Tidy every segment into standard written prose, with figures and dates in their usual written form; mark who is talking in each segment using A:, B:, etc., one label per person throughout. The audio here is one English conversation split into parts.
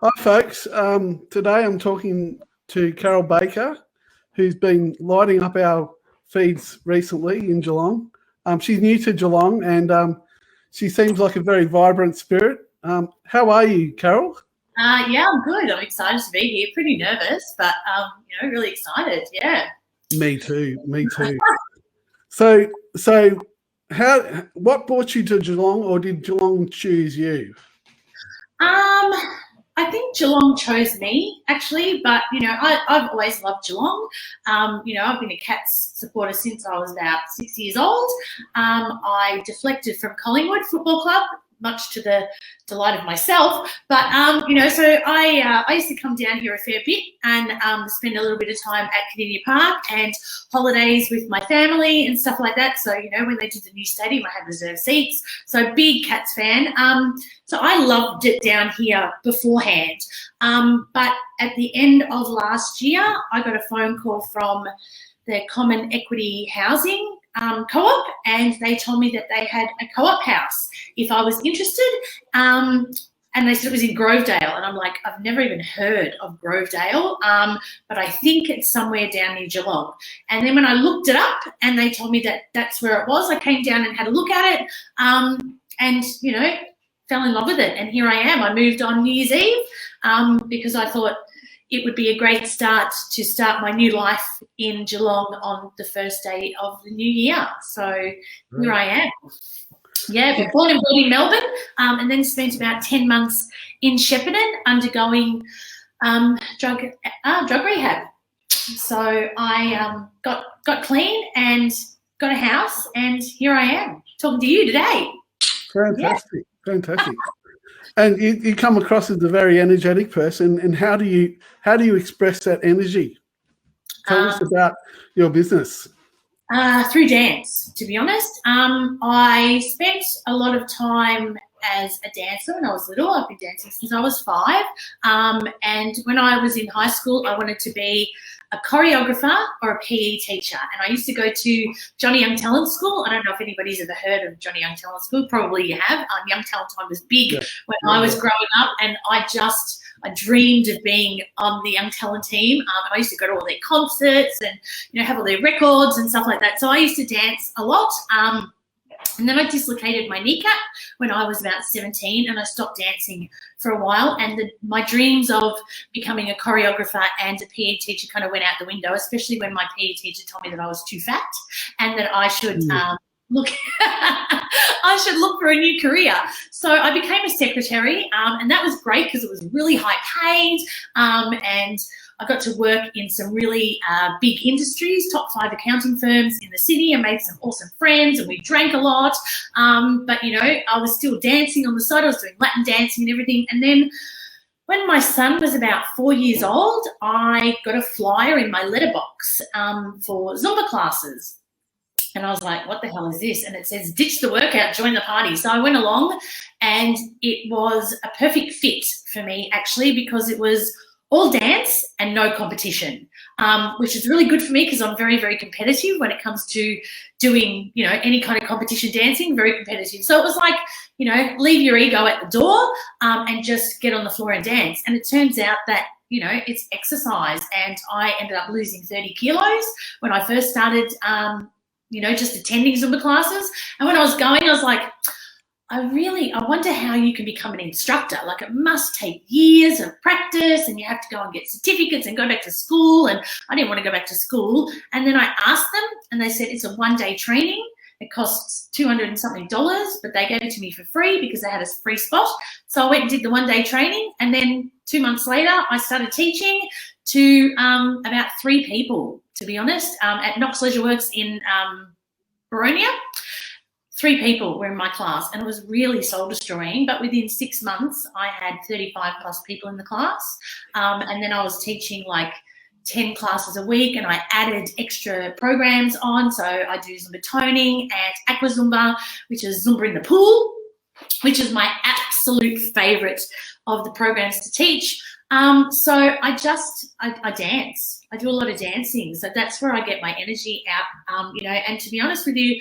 A: Hi, folks. Today I'm talking to Carol Baker, who's been lighting up our feeds recently in Geelong. She's new to Geelong and she seems like a very vibrant spirit. How are you, Carol?
B: Yeah, I'm good. I'm excited to be here. Pretty nervous, but really excited. Yeah.
A: Me too. Me too. So, what brought you to Geelong, or did Geelong choose you?
B: Um, I think Geelong chose me actually, but I've always loved Geelong. I've been a Cats supporter since I was about 6 years old. I deflected from Collingwood Football Club, much to the delight of myself. But so I used to come down here a fair bit and spend a little bit of time at Canadian Park and holidays with my family and stuff like that. So when they did the new stadium, I had reserved seats. So big Cats fan. So I loved it down here beforehand. But at the end of last year, I got a phone call from the Common Equity Housing co-op, and they told me that they had a co-op house if I was interested. And they said it was in Grovedale, and I'm like, I've never even heard of Grovedale, but I think it's somewhere down near Geelong. And then when I looked it up and they told me that that's where it was, I came down and had a look at it, and fell in love with it. And here I am. I moved on New Year's Eve because I thought it would be a great start to start my new life in Geelong on the first day of the new year. So here I am. Yeah, but born and bred in Melbourne, and then spent about 10 months in Shepparton undergoing drug rehab. So I got clean and got a house, and here I am talking to you today.
A: Fantastic, fantastic. And you come across as a very energetic person. And how do you express that energy? Tell us about your business.
B: Through dance, to be honest. I spent a lot of time as a dancer when I was little. I've been dancing since I was 5. And when I was in high school, I wanted to be a choreographer or a PE teacher. And I used to go to Johnny Young Talent School. I don't know if anybody's ever heard of Johnny Young Talent School. Probably you have. Young Talent Time was big when I was growing up, and I dreamed of being on the Young Talent team. I used to go to all their concerts and have all their records and stuff like that. So I used to dance a lot. And then I dislocated my kneecap when I was about 17, and I stopped dancing for a while. And my dreams of becoming a choreographer and a PE teacher kind of went out the window, especially when my PE teacher told me that I was too fat and that I should I should look for a new career. So I became a secretary, and that was great because it was really high paid, and I got to work in some really big industries, top 5 accounting firms in the city, and made some awesome friends, and we drank a lot. But I was still dancing on the side. I was doing Latin dancing and everything. And then when my son was about 4 years old, I got a flyer in my letterbox for Zumba classes. And I was like, what the hell is this? And it says, ditch the workout, join the party. So I went along, and it was a perfect fit for me, actually, because it was all dance and no competition, which is really good for me because I'm very, very competitive when it comes to doing, any kind of competition dancing, very competitive. So it was like, leave your ego at the door and just get on the floor and dance. And it turns out that, it's exercise. And I ended up losing 30 kilos when I first started just attending Zumba classes. And when I was going, I was like, I wonder how you can become an instructor. Like, it must take years of practice, and you have to go and get certificates and go back to school. And I didn't want to go back to school. And then I asked them, and they said it's a 1-day training. It costs $200 and something, but they gave it to me for free because they had a free spot. So I went and did the 1-day training. And then 2 months later, I started teaching to about 3 people, to be honest, at Knox Leisure Works in Boronia. 3 people were in my class, and it was really soul destroying. But within 6 months, I had 35 plus people in the class. And then I was teaching like 10 classes a week, and I added extra programs on. So I do Zumba toning and Aqua Zumba, which is Zumba in the pool, which is my absolute favorite of the programs to teach. So I dance. I do a lot of dancing. So that's where I get my energy out, and to be honest with you,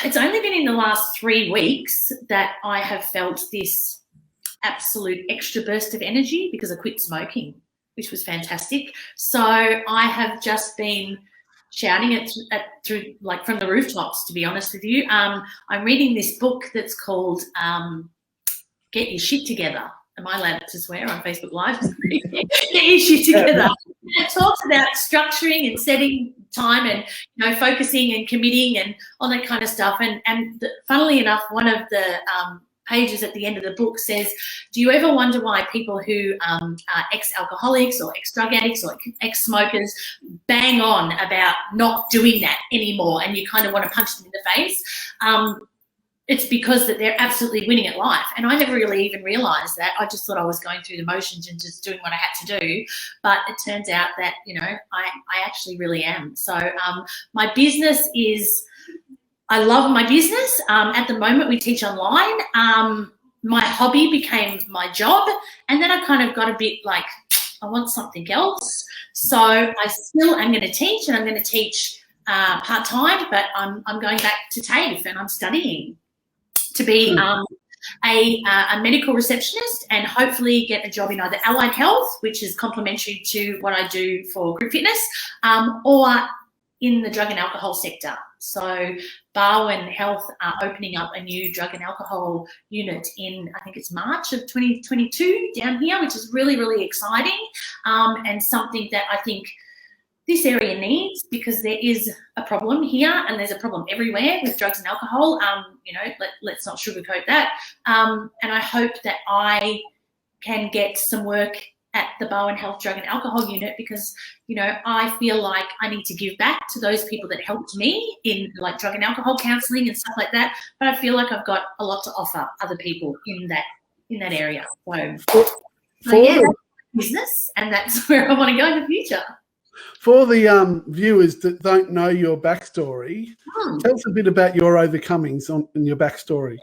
B: it's only been in the last 3 weeks that I have felt this absolute extra burst of energy because I quit smoking, which was fantastic. So I have just been shouting it through like from the rooftops, to be honest with you. I'm reading this book that's called Get Your Shit Together. Am I allowed to swear on Facebook Live? Get your shit together. It talks about structuring and setting time and, you know, focusing and committing and all that kind of stuff. And funnily enough, one of the pages at the end of the book says, do you ever wonder why people who are ex-alcoholics or ex-drug addicts or ex-smokers bang on about not doing that anymore, and you kind of want to punch them in the face? It's because that they're absolutely winning at life. And I never really even realised that. I just thought I was going through the motions and just doing what I had to do. But it turns out that, you know, I actually really am. So my business is, I love my business. At the moment, we teach online. My hobby became my job. And then I kind of got a bit like, I want something else. So I still am going to teach, and I'm going to teach part-time, but I'm going back to TAFE and I'm studying to be a medical receptionist and hopefully get a job in either allied health, which is complementary to what I do for group fitness, or in the drug and alcohol sector. So Barwon Health are opening up a new drug and alcohol unit in, I think it's March of 2022 down here, which is really, really exciting, and something that I think this area needs, because there is a problem here and there's a problem everywhere with drugs and alcohol. You know, let's not sugarcoat that. And I hope that I can get some work at the Barwon Health Drug and Alcohol Unit, because, you know, I feel like I need to give back to those people that helped me in like drug and alcohol counselling and stuff like that. But I feel like I've got a lot to offer other people in that area. So yeah, that's business, and that's where I want to go in the future.
A: For the viewers that don't know your backstory, tell us a bit about your overcomings and your backstory.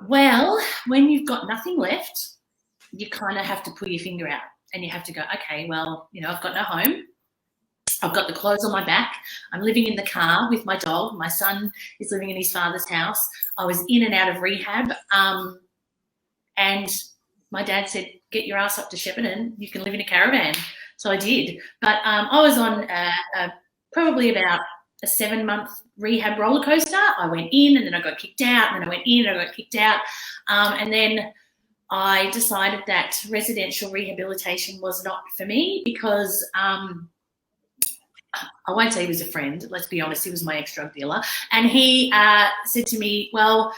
B: Well, when you've got nothing left, you kind of have to pull your finger out and you have to go, okay, well, you know, I've got no home. I've got the clothes on my back. I'm living in the car with my dog. My son is living in his father's house. I was in and out of rehab. And my dad said, get your ass up to Shepparton. You can live in a caravan. So I did. But I was on probably about a 7-month rehab roller coaster. I went in and then I got kicked out, and then I went in and I got kicked out. And then I decided that residential rehabilitation was not for me, because I won't say he was a friend. Let's be honest, he was my ex-drug dealer. And he said to me, well,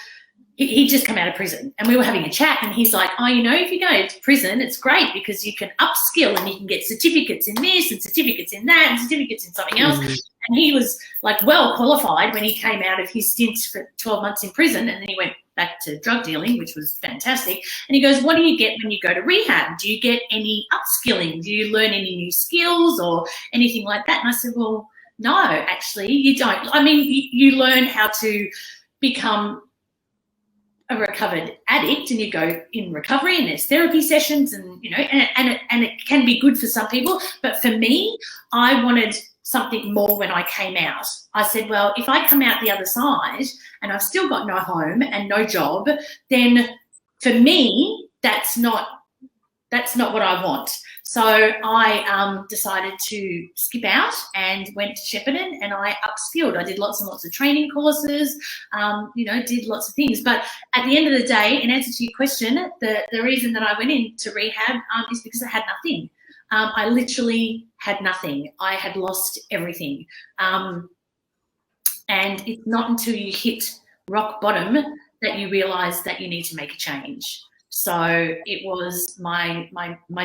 B: he'd just come out of prison, and we were having a chat, and he's like, oh, you know, if you go to prison, it's great because you can upskill and you can get certificates in this and certificates in that and certificates in something else. And he was like well qualified when he came out of his stint for 12 months in prison, and then he went back to drug dealing, which was fantastic. And he goes, what do you get when you go to rehab? Do you get any upskilling? Do you learn any new skills or anything like that? And I said, well, no, actually, you don't. I mean, you learn how to become a recovered addict, and you go in recovery, and there's therapy sessions, and you know, and it can be good for some people. But for me, I wanted something more when I came out. I said, well, if I come out the other side and I've still got no home and no job, then for me, that's not what I want. So I decided to skip out and went to Shepparton, and I upskilled. I did lots and lots of training courses, you know, did lots of things. But at the end of the day, in answer to your question, the reason that I went into rehab is because I had nothing. I literally had nothing. I had lost everything. And it's not until you hit rock bottom that you realise that you need to make a change. So it was my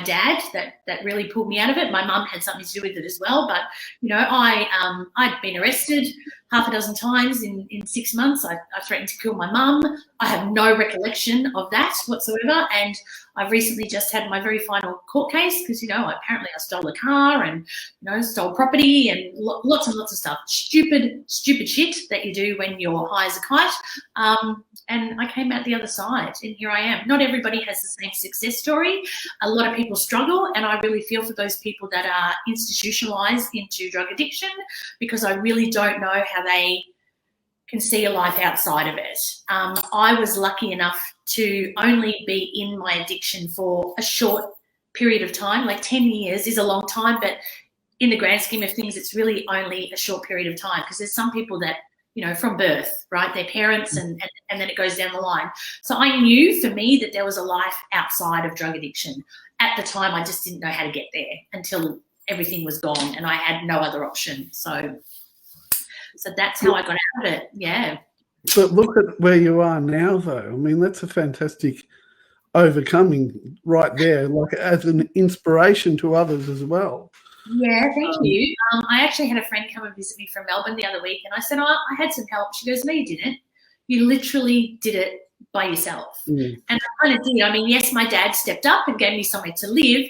B: dad that really pulled me out of it. My mum had something to do with it as well. But, you know, I'd been arrested half a dozen times in 6 months. I threatened to kill my mum. I have no recollection of that whatsoever. And I recently just had my very final court case because, you know, apparently I stole a car and, you know, stole property and lots and lots of stuff. Stupid shit that you do when you're high as a kite. And I came out the other side, and here I am. Not everybody has the same success story. A lot of people struggle, and I really feel for those people that are institutionalised into drug addiction, because I really don't know how they can see a life outside of it. I was lucky enough to only be in my addiction for a short period of time. Like 10 years is a long time, but in the grand scheme of things, it's really only a short period of time, because there's some people that, from birth, right, their parents, and then it goes down the line. So I knew for me that there was a life outside of drug addiction. At the time, I just didn't know how to get there until everything was gone and I had no other option. So that's how I got out of it. Yeah.
A: But look at where you are now, though. I mean, that's a fantastic overcoming right there, like as an inspiration to others as well.
B: Yeah, thank you. I actually had a friend come and visit me from Melbourne the other week, and I said, I had some help. She goes, no, you didn't. You literally did it by yourself. And I kind of did. I mean, yes, my dad stepped up and gave me somewhere to live.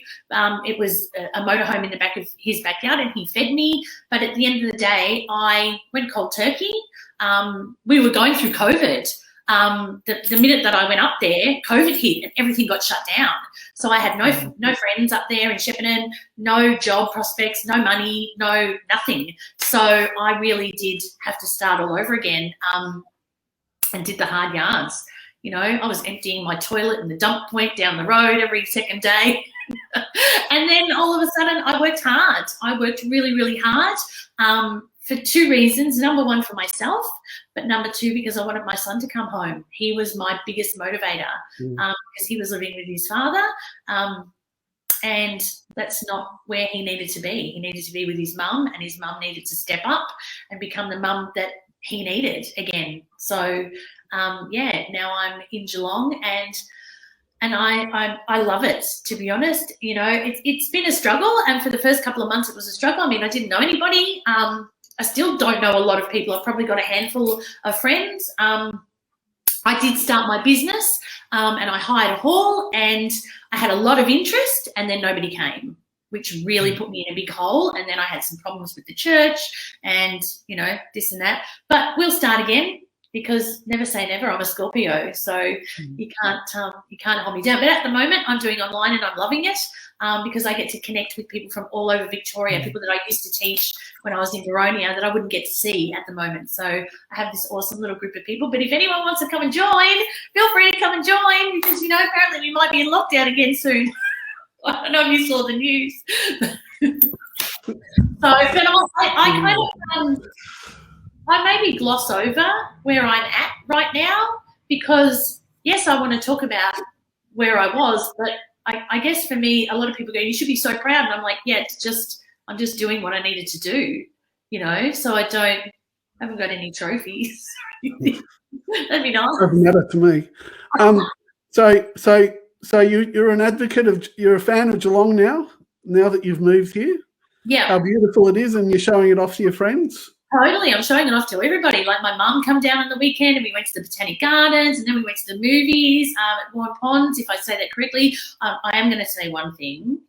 B: It was a motorhome in the back of his backyard, and he fed me. But at the end of the day, I went cold turkey. We were going through COVID. The minute that I went up there, COVID hit and everything got shut down. So I had no friends up there in Shepparton, no job prospects, no money, no nothing. So I really did have to start all over again, and did the hard yards. I was emptying my toilet in the dump point down the road every second day. And then all of a sudden I worked hard. I worked really, really hard. For two reasons. Number one, for myself, but number two, because I wanted my son to come home. He was my biggest motivator, because he was living with his father, and that's not where he needed to be. He needed to be with his mum, and his mum needed to step up and become the mum that he needed again. So, now I'm in Geelong, and I love it, to be honest. It's been a struggle, and for the first couple of months it was a struggle. I mean, I didn't know anybody. I still don't know a lot of people. I've probably got a handful of friends. I did start my business, and I hired a hall, and I had a lot of interest, and then nobody came, which really put me in a big hole. And then I had some problems with the church and, this and that. But we'll start again, because never say never. I'm a Scorpio, so you can't hold me down. But at the moment, I'm doing online and I'm loving it, because I get to connect with people from all over Victoria, people that I used to teach when I was in Veronia that I wouldn't get to see at the moment. So I have this awesome little group of people. But if anyone wants to come and join, feel free to come and join, because, apparently we might be in lockdown again soon. I don't know if you saw the news. I maybe gloss over where I'm at right now, because, yes, I want to talk about where I was, but I guess for me, a lot of people go, you should be so proud. And I'm like, yeah, I'm just doing what I needed to do, so I haven't got any trophies. That'd be nice.
A: Doesn't matter to me. So you're an advocate you're a fan of Geelong now that you've moved here?
B: Yeah.
A: How beautiful it is, and you're showing it off to your friends?
B: Totally. I'm showing it off to everybody. Like, my mum come down on the weekend, and we went to the Botanic Gardens, and then we went to the movies at Warren Ponds, if I say that correctly. I am going to say one thing.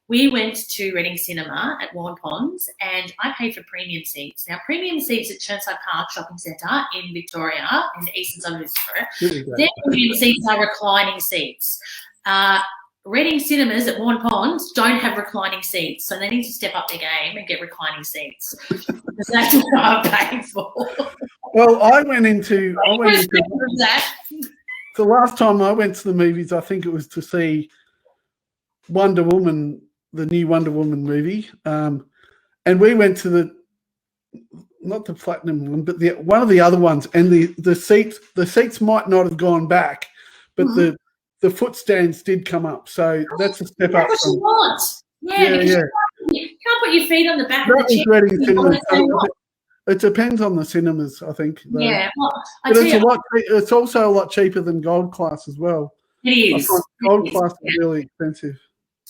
B: We went to Reading Cinema at Warren Ponds, and I paid for premium seats. Now, premium seats at Churnside Park Shopping Centre in Victoria, in the eastern side of Victoria, their premium seats are reclining seats. Reading Cinemas at Warren Ponds don't have reclining seats, so they need to step up their game and get reclining seats, because that's what I'm paying for.
A: Well, I went into that. The last time I went to the movies, I think it was to see Wonder Woman, the new Wonder Woman movie, and we went to not the platinum one, but one of the other ones, and the seats might not have gone back, but the foot stands did come up, so that's a step up.
B: That's what you want. Yeah. You can't put your feet on the back of the chair.
A: It depends on the cinemas, I think. Though.
B: Yeah, well,
A: but it's also a lot cheaper than Gold Class as well.
B: It is.
A: Gold Class is really expensive.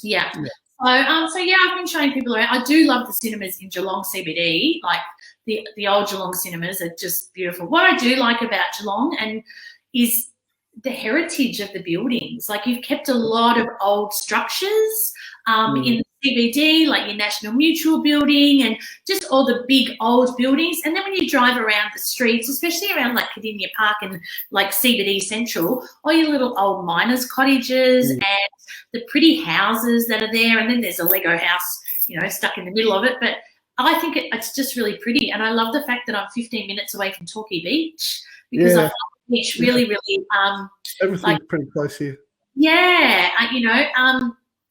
B: Yeah. So I've been showing people around. I do love the cinemas in Geelong CBD, like the old Geelong cinemas are just beautiful. What I do like about Geelong is the heritage of the buildings. Like, you've kept a lot of old structures in the CBD, like your National Mutual building and just all the big old buildings. And then when you drive around the streets, especially around like Cardinia Park and like CBD Central, all your little old miners' cottages and the pretty houses that are there. And then there's a Lego house, stuck in the middle of it. But I think it's just really pretty, and I love the fact that I'm 15 minutes away from Torquay Beach because I find the beach really, really
A: everything's
B: like,
A: pretty close here.
B: yeah,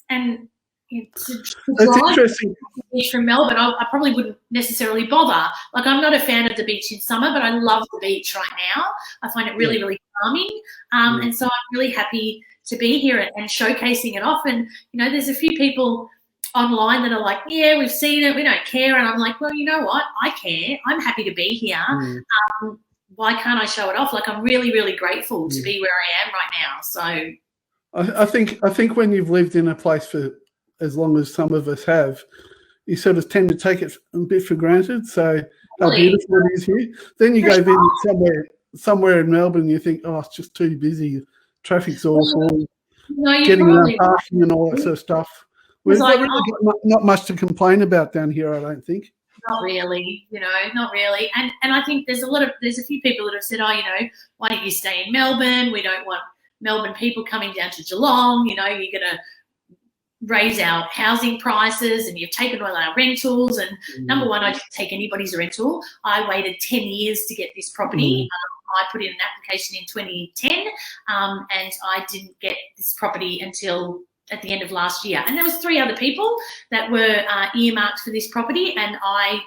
B: and to
A: It's
B: drive
A: interesting.
B: the beach from Melbourne, I probably wouldn't necessarily bother. Like, I'm not a fan of the beach in summer, but I love the beach right now. I find it really, really calming, and so I'm really happy to be here and showcasing it off. And there's a few people online that are like, yeah, we've seen it, we don't care. And I'm like, well, you know what? I care. I'm happy to be here. Why can't I show it off? Like, I'm really, really grateful to be where I am right now. So
A: I think when you've lived in a place for as long as some of us have, you sort of tend to take it a bit for granted. So how beautiful it is here. Then you go visit somewhere in Melbourne, you think, oh, it's just too busy. Traffic's awful.
B: No,
A: getting around parking and all that sort of stuff. We've
B: like,
A: really got not much to complain about down here, I don't think.
B: Not really, not really. And I think there's a few people that have said, oh, why don't you stay in Melbourne? We don't want Melbourne people coming down to Geelong. You're going to raise our housing prices, and you've taken all our rentals. And number one, I didn't take anybody's rental. I waited 10 years to get this property. I put in an application in 2010, and I didn't get this property until at the end of last year. And there was 3 other people that were earmarked for this property, and I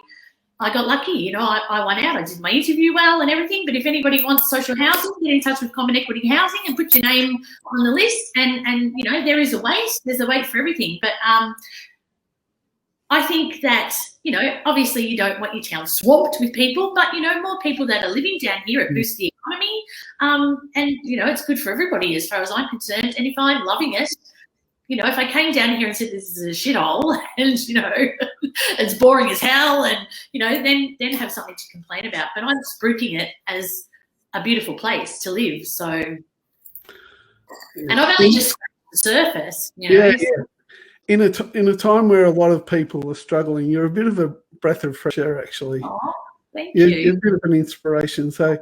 B: got lucky. I won out. I did my interview well and everything. But if anybody wants social housing, get in touch with Common Equity Housing and put your name on the list. And there is a wait. There's a wait for everything. But I think that, obviously you don't want your town swamped with people, but, more people that are living down here, it boosts the economy. And, it's good for everybody as far as I'm concerned. And if I'm loving it, if I came down here and said this is a shithole and, it's boring as hell and, then have something to complain about. But I'm spruiking it as a beautiful place to live. So, and I've only just scratched the surface,
A: Yeah. In a time where a lot of people are struggling, you're a bit of a breath of fresh air, actually.
B: Oh, thank you.
A: You're a bit of an inspiration. So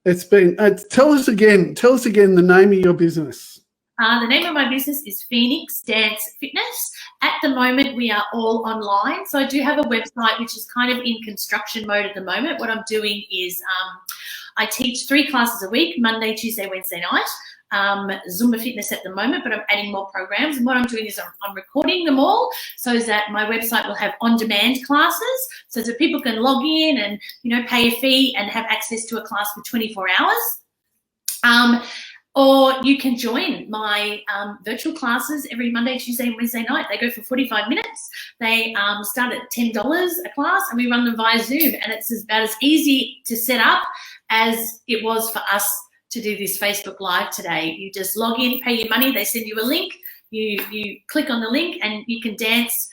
A: it's been, tell us again the name of your business.
B: The name of my business is Phoenix Dance Fitness. At the moment, we are all online. So I do have a website which is kind of in construction mode at the moment. What I'm doing is I teach 3 classes a week, Monday, Tuesday, Wednesday night. Zumba fitness at the moment, but I'm adding more programs. And what I'm doing is I'm recording them all so that my website will have on-demand classes so that people can log in and, pay a fee and have access to a class for 24 hours. Or you can join my virtual classes every Monday, Tuesday, and Wednesday night. They go for 45 minutes. They start at $10 a class, and we run them via Zoom. And it's about as easy to set up as it was for us to do this Facebook Live today. You just log in, pay your money. They send you a link. You click on the link, and you can dance,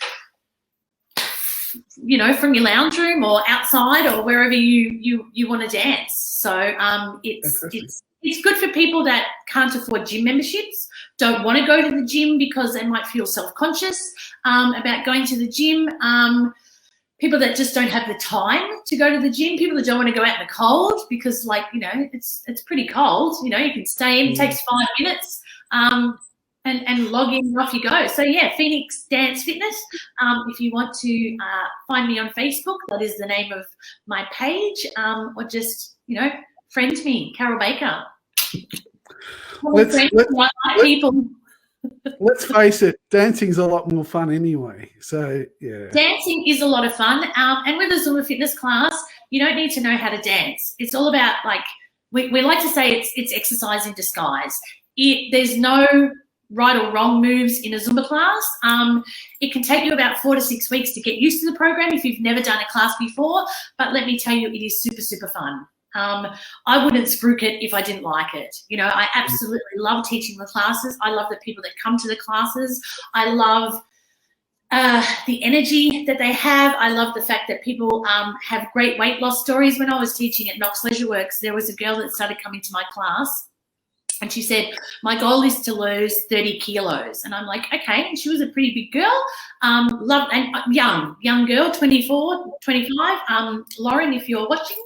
B: from your lounge room or outside or wherever you want to dance. So it's good for people that can't afford gym memberships, don't want to go to the gym because they might feel self-conscious about going to the gym, people that just don't have the time to go to the gym, people that don't want to go out in the cold because, it's pretty cold. You can stay in, it takes 5 minutes and log in and off you go. So, yeah, Phoenix Dance Fitness. If you want to find me on Facebook, that is the name of my page, or just, friend me, Carol Baker.
A: Let's face it, dancing's a lot more fun anyway. So, yeah. Dancing
B: is a lot of fun. And with a Zumba fitness class, you don't need to know how to dance. It's all about, we like to say it's exercise in disguise. There's no right or wrong moves in a Zumba class. It can take you about 4 to 6 weeks to get used to the program if you've never done a class before. But let me tell you, it is super, super fun. I wouldn't spruik it if I didn't like it. I absolutely love teaching the classes. I love the people that come to the classes. I love the energy that they have. I love the fact that people have great weight loss stories. When I was teaching at Knox Leisure Works, there was a girl that started coming to my class, and she said, my goal is to lose 30 kilos. And I'm like, okay. And she was a pretty big girl, young girl, 24, 25. Lauren, if you're watching,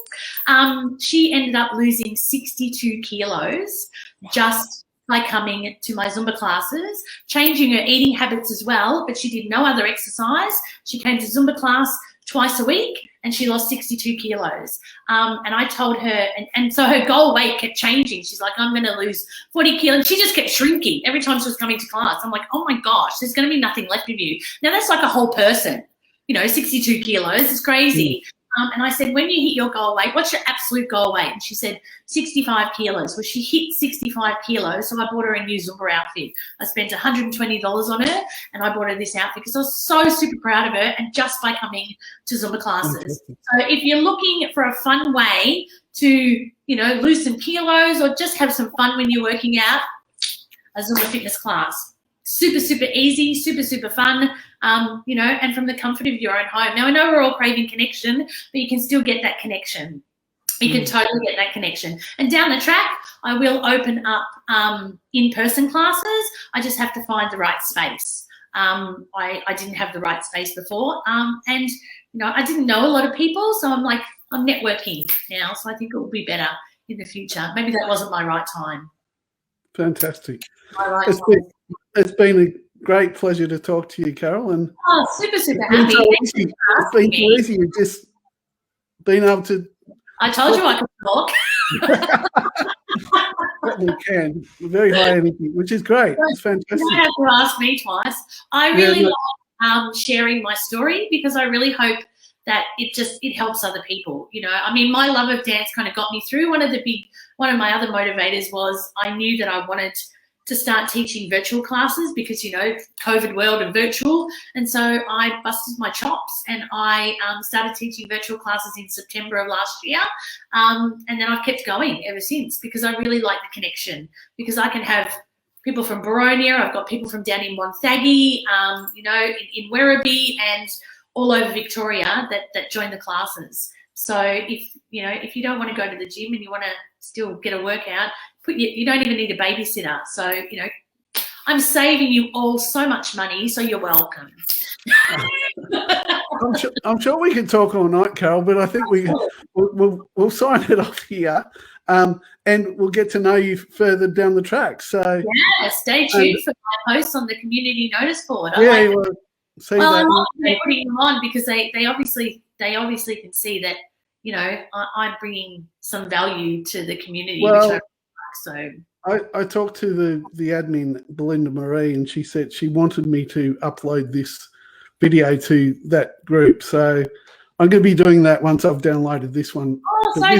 B: she ended up losing 62 kilos just by coming to my Zumba classes, changing her eating habits as well, but she did no other exercise. She came to Zumba class, twice a week, and she lost 62 kilos. And I told her, and so her goal weight kept changing. She's like, I'm going to lose 40 kilos. And she just kept shrinking every time she was coming to class. I'm like, oh my gosh, there's going to be nothing left of you. Now that's like a whole person, 62 kilos is crazy. And I said, when you hit your goal weight, what's your absolute goal weight? And she said, 65 kilos. Well, she hit 65 kilos, so I bought her a new Zumba outfit. I spent $120 on her, and I bought her this outfit because I was so super proud of her, and just by coming to Zumba classes. So if you're looking for a fun way to, lose some kilos or just have some fun when you're working out, a Zumba fitness class. Super, super easy, super, super fun, and from the comfort of your own home. Now, I know we're all craving connection, but you can still get that connection. You can totally get that connection. And down the track, I will open up in-person classes. I just have to find the right space. I didn't have the right space before. And I didn't know a lot of people, so I'm networking now, so I think it will be better in the future. Maybe that wasn't my right time.
A: Fantastic. It's been a great pleasure to talk to you, Carol. And
B: super, super happy.
A: It's been so easy. You've just been able to.
B: I told you I could talk.
A: We can. Very high energy, which is great. It's fantastic.
B: You don't have to ask me twice. I really like sharing my story because I really hope that it helps other people. My love of dance kind of got me through. One of my other motivators was I knew that I wanted to start teaching virtual classes because, COVID world and virtual. And so I busted my chops and I started teaching virtual classes in September of last year. And then I've kept going ever since because I really like the connection, because I can have people from Boronia, I've got people from down in Wonthaggi, in Werribee and all over Victoria that join the classes. So if you don't want to go to the gym and you want to still get a workout, you don't even need a babysitter. So, I'm saving you all so much money, so you're welcome.
A: I'm sure we can talk all night, Carol, but I think we'll sign it off here, and we'll get to know you further down the track. So
B: stay tuned for my posts on the community notice board.
A: I'm
B: putting them on because they obviously can see that I'm bringing some value to the community.
A: Well,
B: so
A: I talked to the admin, Belinda Marie, and she said she wanted me to upload this video to that group. So I'm going to be doing that once I've downloaded this one.
B: Oh, so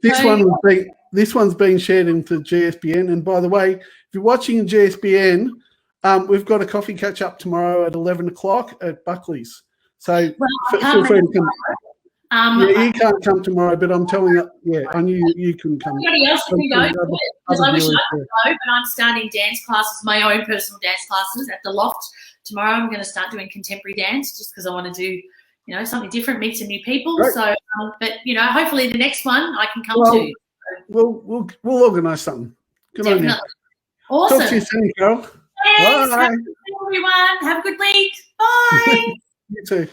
B: exciting.
A: This one's been shared into GSBN. And by the way, if you're watching GSBN, we've got a coffee catch up tomorrow at 11 o'clock at Buckley's. So feel free to come. You can't come tomorrow, but I'm telling you, I knew you couldn't come.
B: Everybody else can go because I wish I could go, but I'm starting dance classes, my own personal dance classes at the Loft tomorrow. I'm going to start doing contemporary dance just because I want to do, something different, meet some new people. Right. So, but hopefully the next one I can come to.
A: We'll organise something. Good on you.
B: Awesome.
A: Talk to you soon, Carol.
B: Thanks. Bye, everyone. Have a good week. Bye.
A: You too.